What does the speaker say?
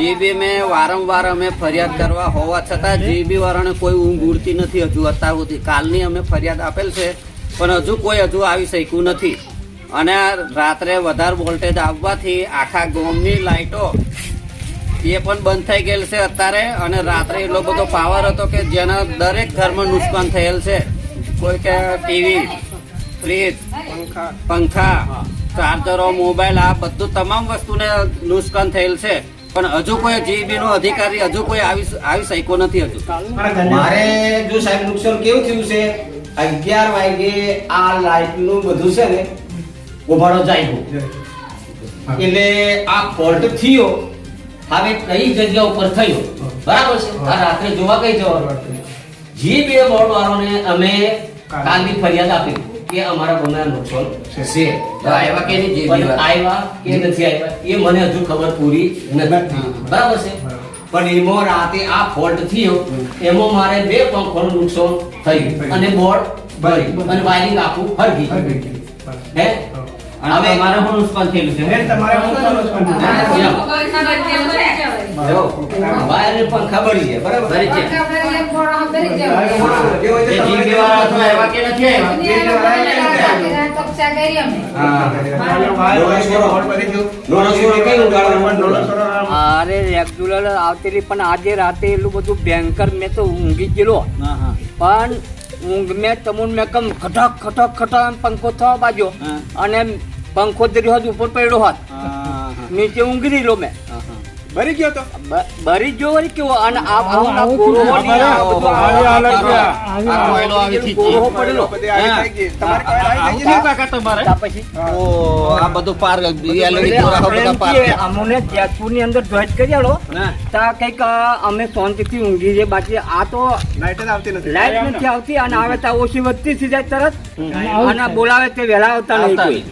GB મેં વારંવાર અમે ફરિયાદ કરવા હોવા છતાં જીબી વાળાને કોઈ ઊંઘ ઉડતી નથી હજુ અત્યાર સુધી. કાલની અમે ફરિયાદ આપેલ છે પણ હજુ કોઈ આવી શક્યું નથી. અને રાત્રે વધારે વોલ્ટેજ આવવાથી આખા ગામની લાઇટો એ પણ બંધ થઈ ગયેલ છે અત્યારે. અને રાત્રે એટલો બધો પાવર હતો કે જેના દરેક ઘરમાં નુકસાન થયેલ છે. કોઈ કે ટીવી, ફ્રીજ, પંખા, ચાર્જરો, મોબાઈલ, આ બધું તમામ વસ્તુને નુકસાન થયેલ છે. પણ હજુ કોઈ જીબી નો અધિકારી હજુ કોઈ આવી શક્યો નથી. હજુ મારે જો સાહેબ નુકસાન કેવું થયું છે, 11 વાગે આ લાઈટ નું બધું છે ને ઉભાડો જાય એટલે આ ફોલ્ટ થયો. હવે કઈ જગ્યા ઉપર થયો બરાબર છે, આ રાત્રે જોવા કઈ જવાનું. જીબી બોર્ડ વાળાને અમે કાલની ફરિયાદ આપી કે અમારા ગામના નુકસાન છે. આવ્યા કે નહીં જીબી આવ્યા કે નથી આવ્યા એ મને હજુ ખબર પૂરી નથી. બરાબર છે, પણ એમાં રાતે આ ફોલ્ટ થયો એમાં મારે 2 પંખોનું નુકસાન થયું અને બોર્ડ બળી અને વાયરિંગ આખું હરગી હે. હવે અમારે પણ નુકસાન થયેલું છે. વાયર ને પંખા બળી ગયા બરાબર. જીબી વાળા તો આવ્યા કે નથી અરે રેગ્યુલર આવતેલી પણ આજે રાતે એટલું બધું ભયંકર મેં તો ઊંઘી ગયેલો. પણ ઊંઘ મેં મેં કમ ખટક ખટક ખટક પંખો થવા બાજ્યો અને પંખો દર્યો હોત ઉપર પડ્યો હોત નીચે ઊંઘી રહેલો મેં. બરી ગયો તો બરી જો વળી કેવો અને આ બધું પાર અમને જેતપુર ની અંદર જોઈટ કરી આલો તા કઈક અમે શાંતિથી ઊંઘી છે. બાકી આ તો લાઈટ નથી આવતી અને આવે તો ઓછી વધતી થઈ જાય તરત અને બોલાવે તે વહેલા આવતા નહીં કોઈ.